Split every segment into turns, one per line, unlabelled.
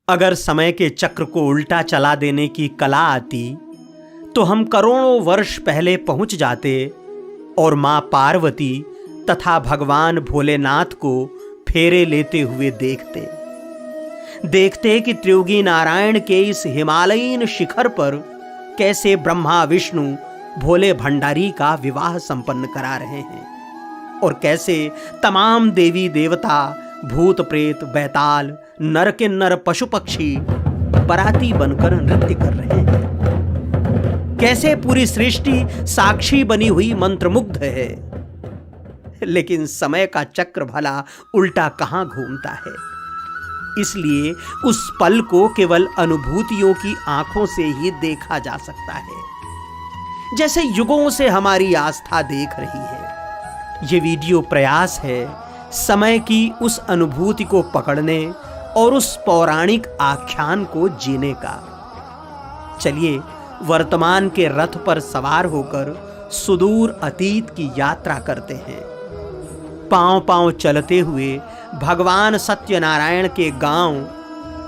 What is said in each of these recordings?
अगर समय के चक्र को उल्टा चला देने की कला आती तो हम करोड़ों वर्ष पहले पहुंच जाते और मां पार्वती तथा भगवान भोलेनाथ को फेरे लेते हुए देखते कि त्रियोगी नारायण के इस हिमालयीन शिखर पर कैसे ब्रह्मा विष्णु भोले भंडारी का विवाह संपन्न करा रहे हैं और कैसे तमाम देवी देवता भूत प्रेत बैताल नर किन्नर पशु पक्षी बराती बनकर नृत्य कर रहे हैं। कैसे पूरी सृष्टि साक्षी बनी हुई मंत्रमुग्ध है। लेकिन समय का चक्र भला उल्टा कहां घूमता है। इसलिए उस पल को केवल अनुभूतियों की आंखों से ही देखा जा सकता है, जैसे युगों से हमारी आस्था देख रही है। ये वीडियो प्रयास है समय की उस अनुभूति को पकड़ने और उस पौराणिक आख्यान को जीने का। चलिए वर्तमान के रथ पर सवार होकर सुदूर अतीत की यात्रा करते हैं। पांव पांव चलते हुए भगवान सत्यनारायण के गांव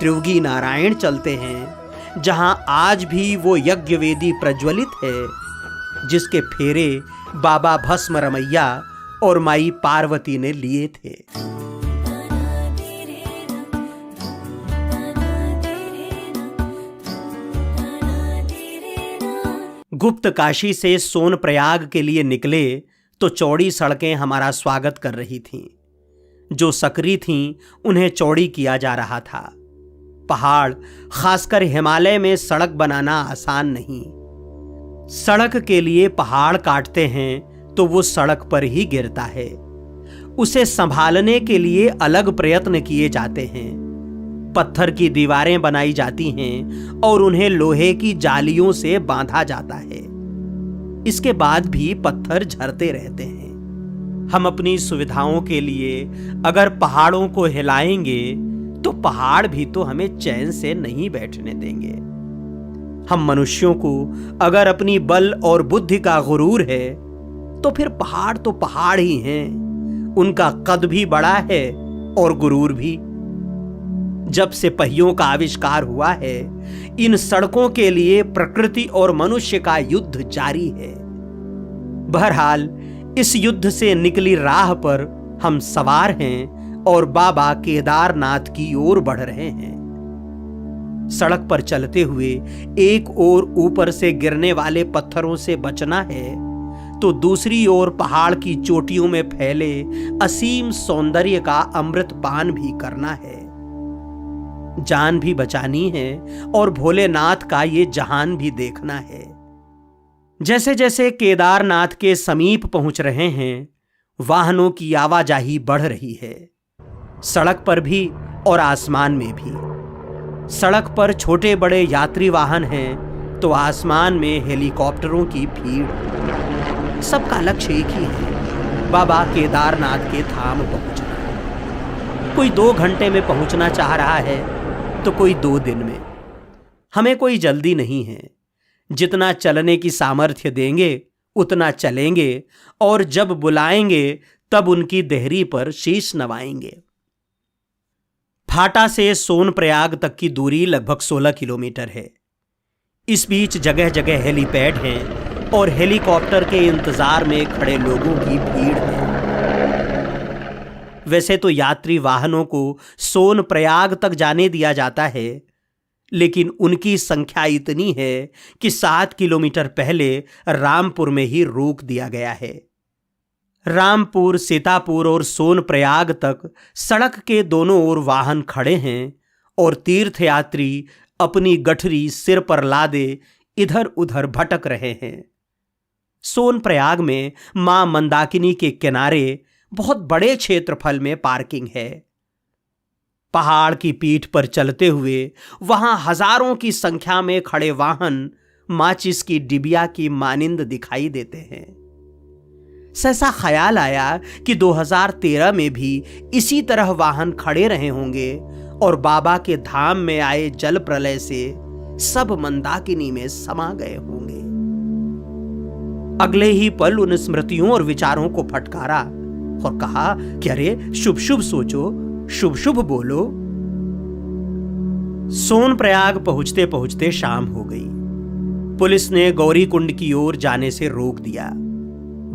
त्रियोगी नारायण चलते हैं, जहां आज भी वो यज्ञ वेदी प्रज्वलित है, जिसके फेरे बाबा भस्म रमैया और माई पार्वती ने लिए थे। गुप्त काशी से सोनप्रयाग के लिए निकले तो चौड़ी सड़कें हमारा स्वागत कर रही थीं। जो सकरी थीं उन्हें चौड़ी किया जा रहा था। पहाड़, खासकर हिमालय में सड़क बनाना आसान नहीं। सड़क के लिए पहाड़ काटते हैं तो वो सड़क पर ही गिरता है। उसे संभालने के लिए अलग प्रयत्न किए जाते हैं। पत्थर की दीवारें बनाई जाती हैं और उन्हें लोहे की जालियों से बांधा जाता है। इसके बाद भी पत्थर झरते रहते हैं। हम अपनी सुविधाओं के लिए अगर पहाड़ों को हिलाएंगे तो पहाड़ भी तो हमें चैन से नहीं बैठने देंगे। हम मनुष्यों को अगर अपनी बल और बुद्धि का गुरूर है तो फिर पहाड़ तो पहाड़ ही हैं। उनका कद भी बड़ा है और गुरूर भी। जब से पहियों का आविष्कार हुआ है, इन सड़कों के लिए प्रकृति और मनुष्य का युद्ध जारी है। बहरहाल इस युद्ध से निकली राह पर हम सवार हैं और बाबा केदारनाथ की ओर बढ़ रहे हैं। सड़क पर चलते हुए एक ओर ऊपर से गिरने वाले पत्थरों से बचना है तो दूसरी ओर पहाड़ की चोटियों में फैले असीम सौंदर्य का अमृत पान भी करना है। जान भी बचानी है और भोलेनाथ का ये जहान भी देखना है। जैसे जैसे केदारनाथ के समीप पहुंच रहे हैं, वाहनों की आवाजाही बढ़ रही है, सड़क पर भी और आसमान में भी। सड़क पर छोटे बड़े यात्री वाहन हैं तो आसमान में हेलीकॉप्टरों की भीड़। सबका लक्ष्य एक ही है, बाबा केदारनाथ के धाम पहुंचना। कोई 2 घंटे में पहुंचना चाह रहा है तो कोई 2 दिन में। हमें कोई जल्दी नहीं है। जितना चलने की सामर्थ्य देंगे उतना चलेंगे और जब बुलाएंगे तब उनकी देहरी पर शीश नवाएंगे। फाटा से सोनप्रयाग तक की दूरी लगभग 16 किलोमीटर है। इस बीच जगह जगह हेलीपैड हैं और हेलीकॉप्टर के इंतजार में खड़े लोगों की भीड़ है। वैसे तो यात्री वाहनों को सोनप्रयाग तक जाने दिया जाता है, लेकिन उनकी संख्या इतनी है कि 7 किलोमीटर पहले रामपुर में ही रोक दिया गया है। रामपुर, सीतापुर और सोनप्रयाग तक सड़क के दोनों ओर वाहन खड़े हैं और तीर्थयात्री अपनी गठरी सिर पर लादे इधर उधर भटक रहे हैं। सोनप्रयाग में मां मंदाकिनी के किनारे बहुत बड़े क्षेत्रफल में पार्किंग है। पहाड़ की पीठ पर चलते हुए वहां हजारों की संख्या में खड़े वाहन माचिस की डिबिया की मानिंद दिखाई देते हैं। सहसा ख्याल आया कि 2013 में भी इसी तरह वाहन खड़े रहे होंगे और बाबा के धाम में आए जल प्रलय से सब मंदाकिनी में समा गए होंगे। अगले ही पल उन स्मृतियों और विचारों को फटकारा और कहा कि अरे शुभ शुभ सोचो, शुभ शुभ बोलो। सोनप्रयाग पहुंचते पहुंचते शाम हो गई। पुलिस ने गौरीकुंड की ओर जाने से रोक दिया।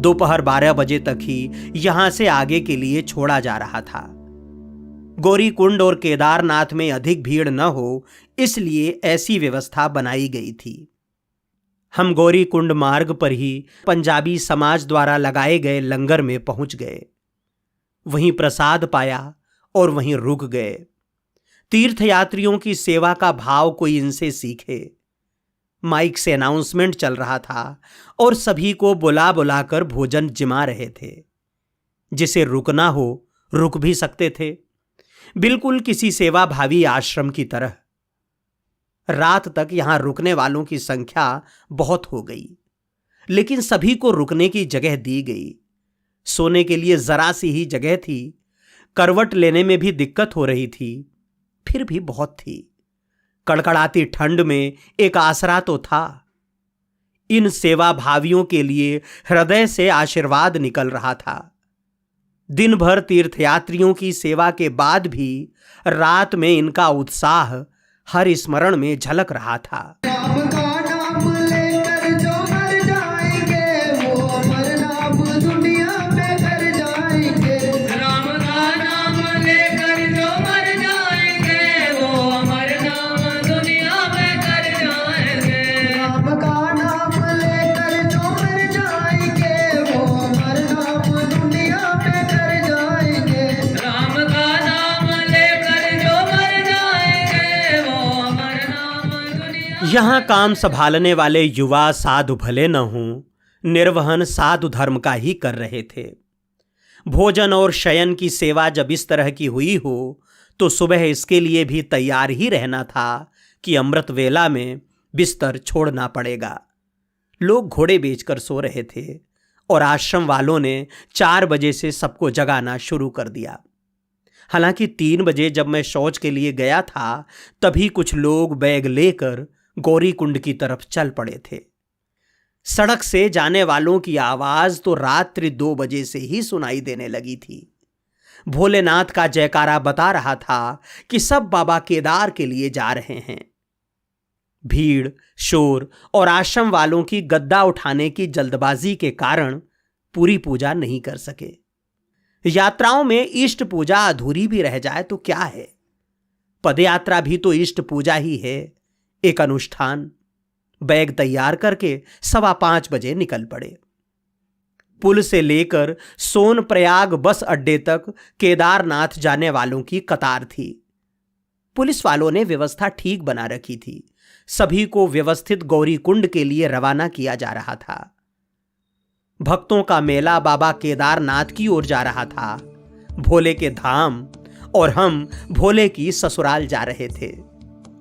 दोपहर 12 बजे तक ही यहां से आगे के लिए छोड़ा जा रहा था। गौरीकुंड और केदारनाथ में अधिक भीड़ न हो, इसलिए ऐसी व्यवस्था बनाई गई थी। हम गौरीकुंड मार्ग पर ही पंजाबी समाज द्वारा लगाए गए लंगर में पहुंच गए। वहीं प्रसाद पाया और वहीं रुक गए। तीर्थयात्रियों की सेवा का भाव कोई इनसे सीखे। माइक से अनाउंसमेंट चल रहा था और सभी को बुला बुलाकर भोजन जिमा रहे थे। जिसे रुकना हो रुक भी सकते थे, बिल्कुल किसी सेवाभावी आश्रम की तरह। रात तक यहां रुकने वालों की संख्या बहुत हो गई, लेकिन सभी को रुकने की जगह दी गई। सोने के लिए जरा सी ही जगह थी, करवट लेने में भी दिक्कत हो रही थी, फिर भी बहुत थी। कड़कड़ाती ठंड में एक आसरा तो था। इन सेवाभावियों के लिए हृदय से आशीर्वाद निकल रहा था। दिन भर तीर्थयात्रियों की सेवा के बाद भी रात में इनका उत्साह हर स्मरण में झलक रहा था। यहां काम संभालने वाले युवा साधु भले न हों, निर्वहन साधु धर्म का ही कर रहे थे। भोजन और शयन की सेवा जब इस तरह की हुई हो तो सुबह इसके लिए भी तैयार ही रहना था कि अमृत वेला में बिस्तर छोड़ना पड़ेगा। लोग घोड़े बेचकर सो रहे थे और आश्रम वालों ने 4 बजे से सबको जगाना शुरू कर दिया। हालांकि 3 बजे जब मैं शौच के लिए गया था तभी कुछ लोग बैग लेकर गौरीकुंड की तरफ चल पड़े थे। सड़क से जाने वालों की आवाज तो रात्रि 2 बजे से ही सुनाई देने लगी थी। भोलेनाथ का जयकारा बता रहा था कि सब बाबा केदार के लिए जा रहे हैं। भीड़, शोर और आश्रम वालों की गद्दा उठाने की जल्दबाजी के कारण पूरी पूजा नहीं कर सके। यात्राओं में इष्ट पूजा अधूरी भी रह जाए तो क्या है, पदयात्रा भी तो इष्ट पूजा ही है, एक अनुष्ठान। बैग तैयार करके 5:15 बजे निकल पड़े। पुल से लेकर सोनप्रयाग बस अड्डे तक केदारनाथ जाने वालों की कतार थी। पुलिस वालों ने व्यवस्था ठीक बना रखी थी। सभी को व्यवस्थित गौरीकुंड के लिए रवाना किया जा रहा था। भक्तों का मेला बाबा केदारनाथ की ओर जा रहा था, भोले के धाम, और हम भोले की ससुराल जा रहे थे,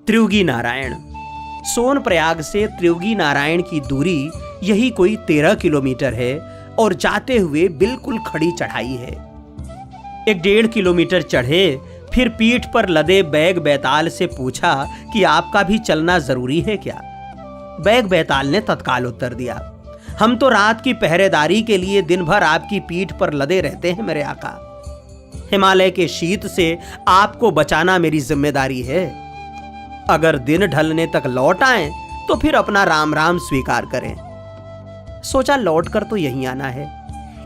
त्रियुगी नारायण। सोनप्रयाग से त्रियुगी नारायण की दूरी यही कोई 13 किलोमीटर है और जाते हुए बिल्कुल खड़ी चढ़ाई है। 1.5 किलोमीटर चढ़े, फिर पीठ पर लदे बैग बैताल से पूछा कि आपका भी चलना जरूरी है क्या? बैग बैताल ने तत्काल उत्तर दिया, हम तो रात की पहरेदारी के लिए दिन भर आपकी पीठ पर लदे रहते हैं मेरे आका। हिमालय के शीत से आपको बचाना मेरी जिम्मेदारी है। अगर दिन ढलने तक लौट आए तो फिर अपना राम राम स्वीकार करें। सोचा लौट कर तो यहीं आना है,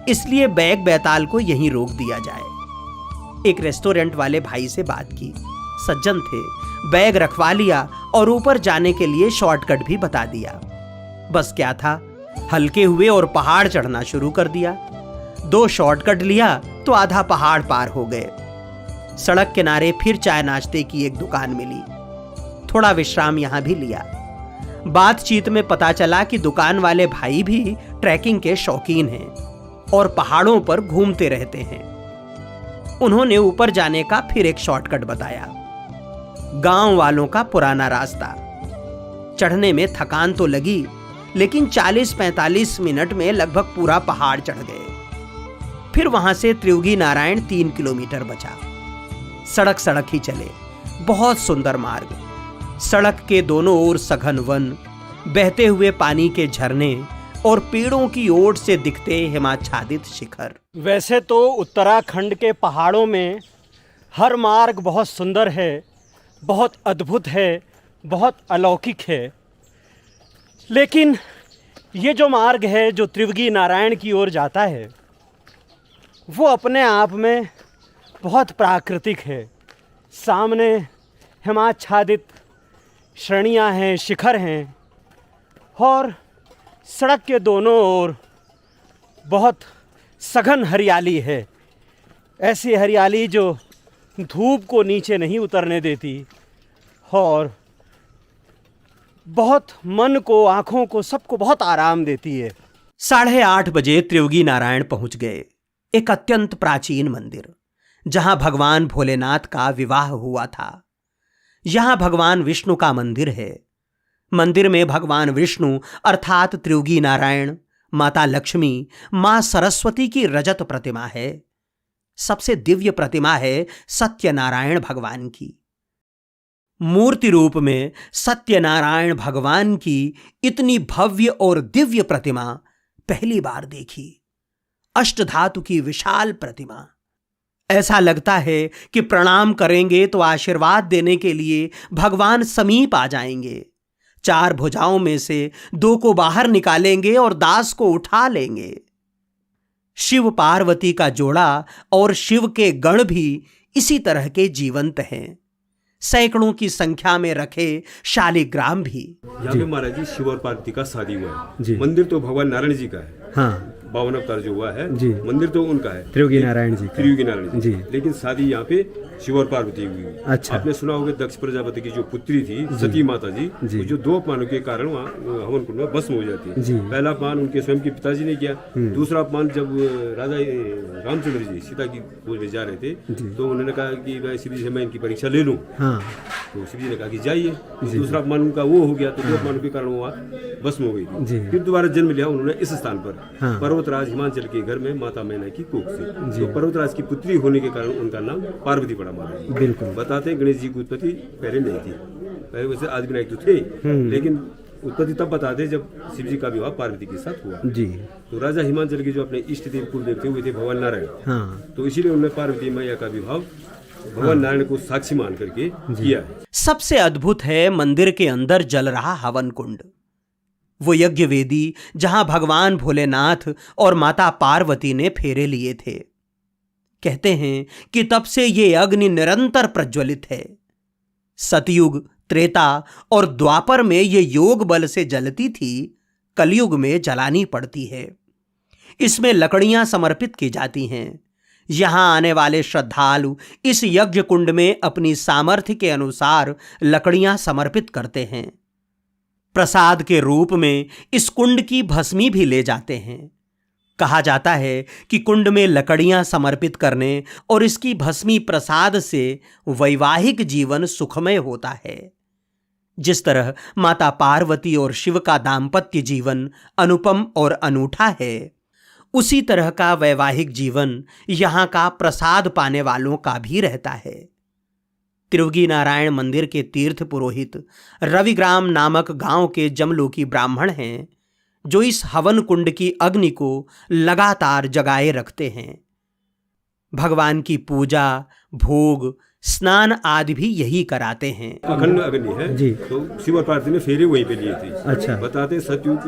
इसलिए बैग बैताल को यहीं रोक दिया जाए। एक रेस्टोरेंट वाले भाई से बात की, सज्जन थे, बैग रखवा लिया और ऊपर जाने के लिए शॉर्टकट भी बता दिया। बस क्या था, हल्के हुए और पहाड़ चढ़ना शुरू कर दिया। 2 शॉर्टकट लिया तो आधा पहाड़ पार हो गए। सड़क किनारे फिर चाय नाश्ते की एक दुकान मिली, थोड़ा विश्राम यहां भी लिया। बातचीत में पता चला कि दुकान वाले भाई भी ट्रैकिंग के शौकीन हैं और पहाड़ों पर घूमते रहते हैं। उन्होंने ऊपर जाने का फिर एक शॉर्टकट बताया, गांव वालों का पुराना रास्ता। चढ़ने में थकान तो लगी, लेकिन 40-45 मिनट में लगभग पूरा पहाड़ चढ़ गए। फिर वहां से त्रियुगी नारायण 3 किलोमीटर बचा। सड़क ही चले, बहुत सुंदर मार्ग। सड़क के दोनों ओर सघन वन, बहते हुए पानी के झरने, और पेड़ों की ओट से दिखते हिमाच्छादित शिखर।
वैसे तो उत्तराखंड के पहाड़ों में हर मार्ग बहुत सुंदर है, बहुत अद्भुत है, बहुत अलौकिक है, लेकिन ये जो मार्ग है जो त्रिवगी नारायण की ओर जाता है वो अपने आप में बहुत प्राकृतिक है। सामने हिमाच्छादित श्रेणियाँ हैं, शिखर हैं, और सड़क के दोनों ओर बहुत सघन हरियाली है। ऐसी हरियाली जो धूप को नीचे नहीं उतरने देती और बहुत मन को, आँखों को, सबको बहुत आराम देती है।
8:30 बजे त्रिवगी नारायण पहुंच गए। एक अत्यंत प्राचीन मंदिर जहां भगवान भोलेनाथ का विवाह हुआ था। यहां भगवान विष्णु का मंदिर है। मंदिर में भगवान विष्णु अर्थात त्रिवगी नारायण, माता लक्ष्मी, मां सरस्वती की रजत प्रतिमा है। सबसे दिव्य प्रतिमा है सत्यनारायण भगवान की। मूर्ति रूप में सत्यनारायण भगवान की इतनी भव्य और दिव्य प्रतिमा पहली बार देखी। अष्टधातु की विशाल प्रतिमा। ऐसा लगता है कि प्रणाम करेंगे तो आशीर्वाद देने के लिए भगवान समीप आ जाएंगे। 4 भुजाओं में से 2 को बाहर निकालेंगे और दास को उठा लेंगे। शिव पार्वती का जोड़ा और शिव के गण भी इसी तरह के जीवंत हैं। सैकड़ों की संख्या में रखे शालिग्राम भी।
यहाँ पे महाराज जी शिव और पार्वती का शादी हुआ है। मंदिर तो भगवान नारायण जी का है।
हाँ,
52 अवतार जो हुआ है
जी।
मंदिर तो उनका है,
त्रिवगी नारायण जी का।
त्रिवगी नारायण
जी।
लेकिन शादी यहाँ पे शिव और पार्वती हुई।
अच्छा।
आपने सुना होगा दक्ष प्रजापति की जो पुत्री थी सती माता जी, वो जो 2 अपमानों के कारण वहाँ हवन कुंड में भस्म हो जाती है। पहला अपमान उनके स्वयं के पिताजी ने किया। दूसरा अपमान जब राजा रामचंद्र जी सीता की खोज में जा रहे थे तो उन्होंने कहा कि मैं श्री जी से मैं इनकी परीक्षा ले लूँ। तो श्री जी ने कहा कि जाइए। दूसरा अपमान उनका वो हो गया, तो 2 अपमानों के कारण वो वहाँ भस्म हो गई थी। फिर दोबारा जन्म लिया उन्होंने इस स्थान पर, पर्वतराज हिमाचल के घर में माता मैना की कोख से। तो पर्वतराज की पुत्री होने के कारण उनका नाम पार्वती पड़ा महाराज। बिल्कुल बताते हैं गणेश जी की उत्पत्ति पहले नहीं थी, पहले वैसे आदि विनायक तो थे, लेकिन उत्पत्ति तब बताते जब शिव जी का विवाह पार्वती के साथ हुआ जी। तो राजा हिमाचल के जो अपने इष्ट देव कुल देवते हुए थे भगवान नारायण, तो इसीलिए उन्होंने पार्वती मैया का विवाह भगवान नारायण को साक्षी मान करके किया है।
सबसे अद्भुत है मंदिर के अंदर जल रहा हवन कुंड। वो यज्ञ वेदी जहां भगवान भोलेनाथ और माता पार्वती ने फेरे लिए थे। कहते हैं कि तब से ये अग्नि निरंतर प्रज्वलित है। सतयुग, त्रेता और द्वापर में ये योग बल से जलती थी, कलयुग में जलानी पड़ती है। इसमें लकड़ियां समर्पित की जाती हैं। यहां आने वाले श्रद्धालु इस यज्ञ कुंड में अपनी सामर्थ्य के अनुसार लकड़ियां समर्पित करते हैं। प्रसाद के रूप में इस कुंड की भस्मी भी ले जाते हैं। कहा जाता है कि कुंड में लकड़ियां समर्पित करने और इसकी भस्मी प्रसाद से वैवाहिक जीवन सुखमय होता है। जिस तरह माता पार्वती और शिव का दाम्पत्य जीवन अनुपम और अनूठा है, उसी तरह का वैवाहिक जीवन यहाँ का प्रसाद पाने वालों का भी रहता है। त्रिवगी नारायण मंदिर के तीर्थ पुरोहित रविग्राम नामक गांव के जमलोकी ब्राह्मण हैं, जो इस हवन कुंड की अग्नि को लगातार जगाए रखते हैं। भगवान की पूजा, भोग, स्नान आदि भी यही कराते हैं।
अखंड अग्नि है जी। तो शिव और पार्वती ने फेरे वहीं पे लिए थे। अच्छा। बताते सतयुग,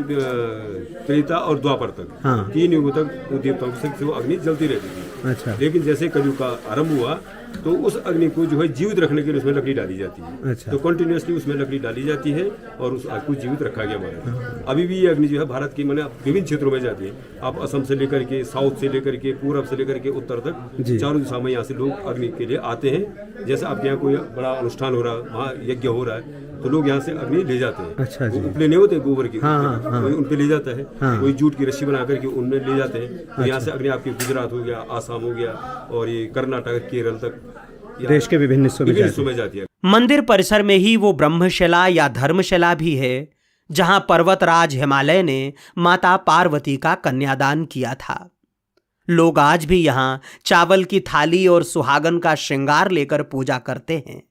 त्रेता और द्वापर तक 3 युगों तक देवताओं से वो अग्नि जलती रहती थी। अच्छा। लेकिन जैसे कलयुग का आरंभ हुआ तो उस अग्नि को जो है जीवित रखने के लिए उसमें लकड़ी डाली जाती है। अच्छा। तो कंटिन्यूअसली उसमें लकड़ी डाली जाती है और उस आग को जीवित रखा गया हमारे। अभी भी ये अग्नि जो है भारत की मैंने विभिन्न क्षेत्रों में जाती है। आप असम से लेकर के, साउथ से लेकर के, पूर्व से लेकर के उत्तर तक, चारों दिशा में यहाँ से लोग अग्नि के लिए आते हैं। जैसे आपके यहाँ कोई बड़ा अनुष्ठान हो रहा है, वहाँ यज्ञ हो रहा है, तो लोग यहाँ से अग्नि ले जाते हैं। अच्छा जी। उपले नहीं होते गोबर की, कोई उन पे ले जाता है, कोई जूट की रस्सी बना करके उनमें ले जाते हैं। तो यहाँ से अग्नि आपके गुजरात हो गया, आसाम हो गया और ये कर्नाटक, केरल तक,
देश के विभिन्न हिस्सों में
जाती है।
मंदिर परिसर में ही वो ब्रह्मशिला या धर्मशिला भी है, जहां पर्वतराज हिमालय ने माता पार्वती का कन्यादान किया था। लोग आज भी यहां चावल की थाली और सुहागन का श्रृंगार लेकर पूजा करते हैं।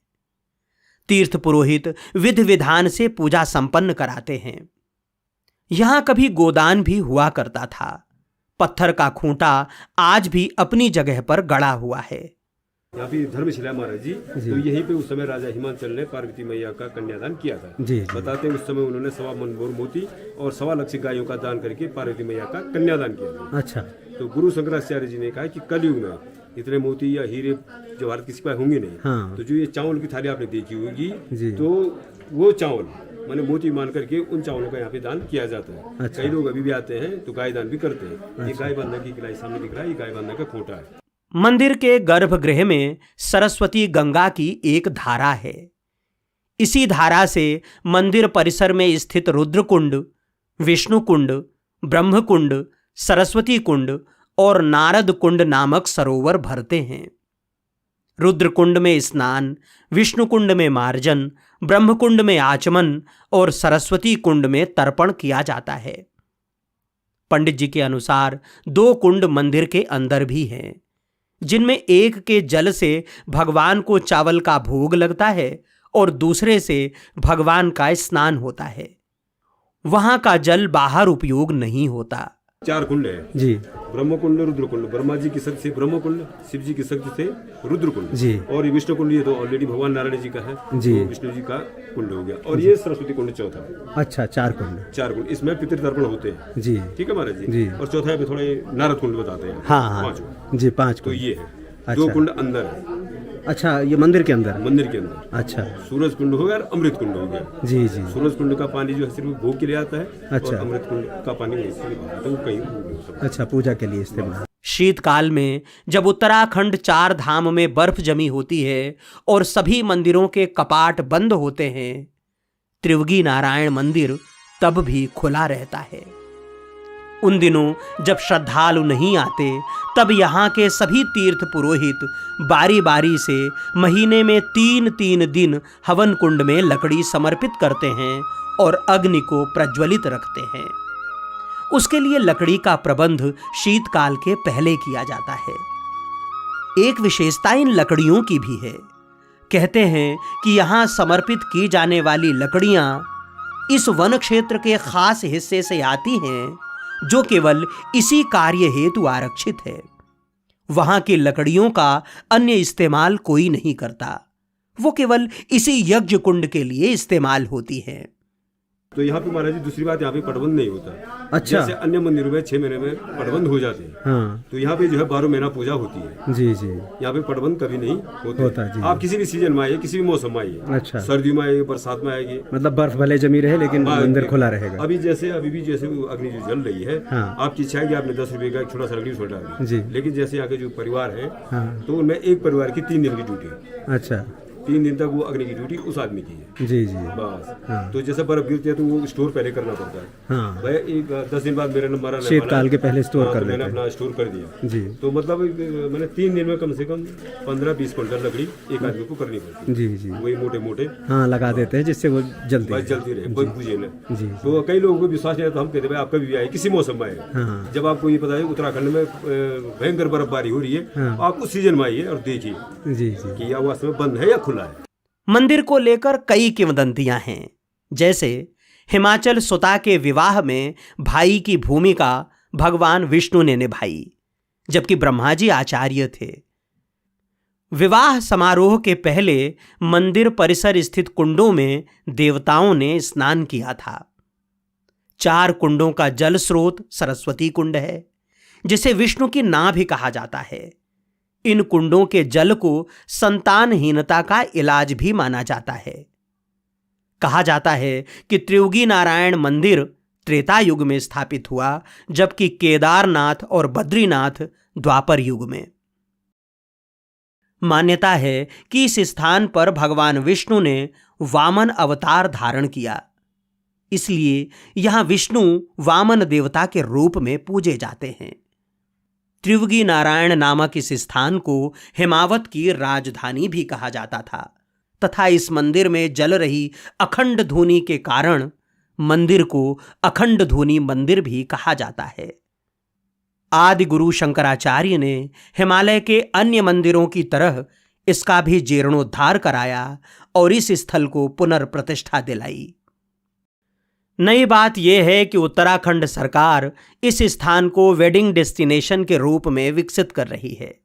तीर्थ पुरोहित विधि विधान से पूजा संपन्न कराते हैं। यहां कभी गोदान भी हुआ करता था। पत्थर का खूंटा आज भी अपनी जगह पर गड़ा हुआ है।
यहाँ पे धर्मशिला महाराज जी, तो यहीं पे उस समय राजा हिमांचल ने पार्वती मैया का कन्यादान किया था। बताते हैं उस समय उन्होंने 1.25 मन मोर मोती और 1.25 लाख गायों का दान करके पार्वती मैया का कन्यादान किया था।
अच्छा।
तो गुरु शंकराचार्य जी ने कहा कि कलयुग में इतने मोती या हीरे जवाहर किसी पास होंगे नहीं।
हाँ।
तो जो ये चावल की थाली आपने देखी होगी, तो वो चावल मैंने मोती मान करके उन चावलों का यहाँ पे दान किया जाता है।
अच्छा।
कई लोग अभी भी आते हैं तो गाय दान भी करते हैं। ये गाय बांधने की किलाई सामने दिख रहा है, ये गाय बांधने का खूंटा है।
मंदिर के गर्भगृह में सरस्वती गंगा की एक धारा है। इसी धारा से मंदिर परिसर में स्थित रुद्रकुंड, विष्णु कुंड, ब्रह्म कुंड, सरस्वती कुंड और नारद कुंड नामक सरोवर भरते हैं। रुद्रकुंड में स्नान, विष्णु कुंड में मार्जन, ब्रह्म कुंड में आचमन और सरस्वती कुंड में तर्पण किया जाता है। पंडित जी के अनुसार 2 कुंड मंदिर के अंदर भी हैं, जिनमें एक के जल से भगवान को चावल का भोग लगता है और दूसरे से भगवान का स्नान होता है। वहां का जल बाहर उपयोग नहीं होता।
4 कुंड है
जी।
ब्रह्म कुंड, रुद्र कुंड, ब्रह्मा जी की शक्ति से ब्रह्म कुंड, शिव जी की शक्ति से रुद्र कुंड
जी।
और ये विष्णु कुंड, ये तो ऑलरेडी भगवान नारायण जी का है
जी।
तो विष्णु जी का कुंड हो गया। और ये सरस्वती कुंड चौथा।
अच्छा, 4 कुंड।
4 कुंड, इसमें पितृतर्पण होते हैं।
जी।
ठीक है महाराज
जी।
जी। और चौथा पे थोड़े नारद कुंड बताते हैं।
हाँ।
5
जी, 5
तो
कुंड।
ये है।
अच्छा।
2 कुंड अंदर है।
अच्छा, ये मंदिर के अंदर।
मंदिर के अंदर।
अच्छा।
सूरज कुंड हो गया और अमृत कुंड हो गया।
जी जी।
सूरज कुंड का पानी जो है सिर्फ भोग के लिए आता है।
अच्छा।
और अमृत कुंड का पानी वैसे ही आता है, वो कहीं।
अच्छा, पूजा के लिए इस्तेमाल।
शीतकाल में जब उत्तराखंड 4 धाम में बर्फ जमी होती है और सभी मंदिरों के कपाट बंद होते हैं, त्रिवगी नारायण मंदिर तब भी खुला रहता है। उन दिनों जब श्रद्धालु नहीं आते, तब यहाँ के सभी तीर्थ पुरोहित बारी बारी से महीने में 3-3 दिन हवन कुंड में लकड़ी समर्पित करते हैं और अग्नि को प्रज्वलित रखते हैं। उसके लिए लकड़ी का प्रबंध शीतकाल के पहले किया जाता है। एक विशेषता इन लकड़ियों की भी है। कहते हैं कि यहाँ समर्पित की जाने वाली लकड़ियां इस वन क्षेत्र के खास हिस्से से आती हैं, जो केवल इसी कार्य हेतु आरक्षित है। वहां की लकड़ियों का अन्य इस्तेमाल कोई नहीं करता, वो केवल इसी यज्ञ कुंड के लिए इस्तेमाल होती हैं।
तो यहाँ पे महाराज जी दूसरी बात, यहाँ पे पटबंध नहीं होता।
अच्छा।
जैसे अन्य मंदिरों में 6 महीने में पटबंध हो जाते हैं।
हाँ।
तो यहाँ पे जो है 12 महीना पूजा होती है।
जी जी।
यहाँ पे पटबंध कभी नहीं होता
जी।
आप किसी भी सीजन में आइए, किसी भी मौसम में आइए।
अच्छा।
सर्दियों में आइए, बरसात में आएगी,
मतलब बर्फ भले जमी रहे लेकिन मंदिर खुला रहेगा।
अभी भी जैसे अग्नि जो जल रही है।
हाँ।
आपकी इच्छा है कि आपने 10 रुपए का एक छोटा सा लकड़ी छोड़ डाली
जी।
लेकिन जैसे यहाँ के जो परिवार है।
हाँ।
तो उनमें एक परिवार की 3 दिन की ड्यूटी है।
अच्छा।
3 दिन तक वो अग्नि की ड्यूटी उस आदमी की है।
जी जी।
बस।
हाँ।
तो जैसे बर्फ गिरती है तो वो स्टोर पहले करना पड़ता है।
हाँ।
भाई एक 10 दिन बाद मेरा नंबर आने
शीतकाल के पहले स्टोर कर
तो मैंने
लेते हैं।
अपना स्टोर कर दिया।
जी।
तो मतलब मैंने 3 दिन में कम से कम 15-20 क्विंटल लकड़ी एक आदमी को करनी पड़ती है।
जी जी।
वही मोटे मोटे
हाँ, लगा देते हैं जिससे वो जल्दी
बस जल्दी रहे, कोई पूछे ना।
जी।
तो कई लोगों को विश्वास नहीं आता, हम कहते भाई आप कभी भी आए, किसी मौसम में आए।
हाँ।
जब आपको ये पता है उत्तराखंड में भयंकर बर्फबारी हो रही है।
हाँ।
आप उस सीजन में आइए और देखिए
जी जी।
कि यह वास्तव में बंद है या खुला है।
मंदिर को लेकर कई किंवदंतियां हैं। जैसे हिमाचल सुता के विवाह में भाई की भूमिका भगवान विष्णु ने निभाई, जबकि ब्रह्मा जी आचार्य थे। विवाह समारोह के पहले मंदिर परिसर स्थित कुंडों में देवताओं ने स्नान किया था। 4 कुंडों का जल स्रोत सरस्वती कुंड है, जिसे विष्णु की नाभ भी कहा जाता है। इन कुंडों के जल को संतानहीनता का इलाज भी माना जाता है। कहा जाता है कि त्रिवगी नारायण मंदिर त्रेता युग में स्थापित हुआ, जबकि केदारनाथ और बद्रीनाथ द्वापर युग में। मान्यता है कि इस स्थान पर भगवान विष्णु ने वामन अवतार धारण किया, इसलिए यहां विष्णु वामन देवता के रूप में पूजे जाते हैं। त्रिवगी नारायण नामक इस स्थान को हिमावत की राजधानी भी कहा जाता था तथा इस मंदिर में जल रही अखंड धूनी के कारण मंदिर को अखंड धूनी मंदिर भी कहा जाता है। आदि गुरु शंकराचार्य ने हिमालय के अन्य मंदिरों की तरह इसका भी जीर्णोद्धार कराया और इस स्थल को पुनर्प्रतिष्ठा दिलाई। नई बात यह है कि उत्तराखंड सरकार इस स्थान को वेडिंग डेस्टिनेशन के रूप में विकसित कर रही है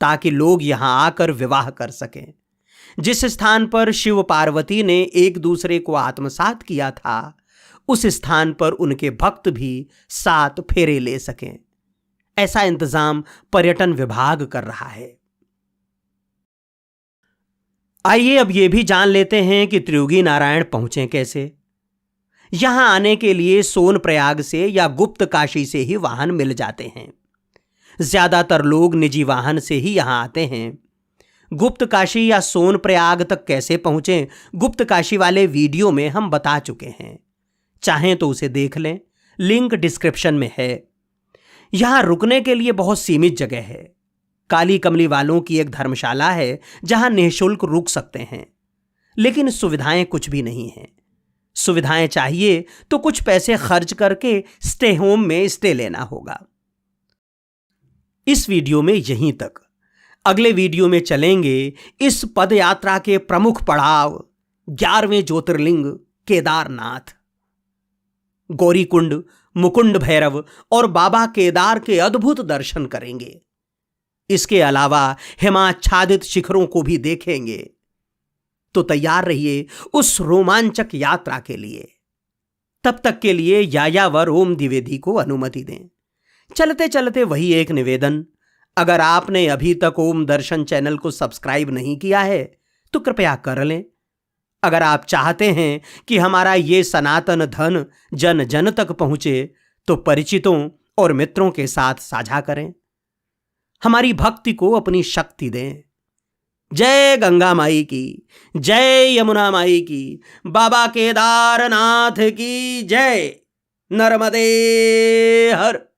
ताकि लोग यहां आकर विवाह कर सकें। जिस स्थान पर शिव पार्वती ने एक दूसरे को आत्मसात किया था, उस स्थान पर उनके भक्त भी 7 फेरे ले सकें। ऐसा इंतजाम पर्यटन विभाग कर रहा है। आइए अब यह भी जान लेते हैं कि त्रियोगी नारायण पहुंचे कैसे। यहां आने के लिए सोनप्रयाग से या गुप्त काशी से ही वाहन मिल जाते हैं। ज्यादातर लोग निजी वाहन से ही यहां आते हैं। गुप्त काशी या सोनप्रयाग तक कैसे पहुंचें, गुप्त काशी वाले वीडियो में हम बता चुके हैं, चाहें तो उसे देख लें, लिंक डिस्क्रिप्शन में है। यहां रुकने के लिए बहुत सीमित जगह है। काली कमली वालों की एक धर्मशाला है जहां निःशुल्क रुक सकते हैं, लेकिन सुविधाएं कुछ भी नहीं हैं। सुविधाएं चाहिए तो कुछ पैसे खर्च करके स्टे होम में स्टे लेना होगा। इस वीडियो में यहीं तक। अगले वीडियो में चलेंगे इस पद यात्रा के प्रमुख पड़ाव 11वें ज्योतिर्लिंग केदारनाथ। गौरीकुंड, मुकुंड भैरव और बाबा केदार के अद्भुत दर्शन करेंगे। इसके अलावा हिमाच्छादित शिखरों को भी देखेंगे। तो तैयार रहिए उस रोमांचक यात्रा के लिए। तब तक के लिए यायावर ओम द्विवेदी को अनुमति दें। चलते चलते वही एक निवेदन, अगर आपने अभी तक ओम दर्शन चैनल को सब्सक्राइब नहीं किया है तो कृपया कर लें। अगर आप चाहते हैं कि हमारा ये सनातन धन जन जन तक पहुंचे तो परिचितों और मित्रों के साथ साझा करें। हमारी भक्ति को अपनी शक्ति दें। जय गंगा माई की, जय यमुना माई की, बाबा केदारनाथ की जय। नर्मदे हर।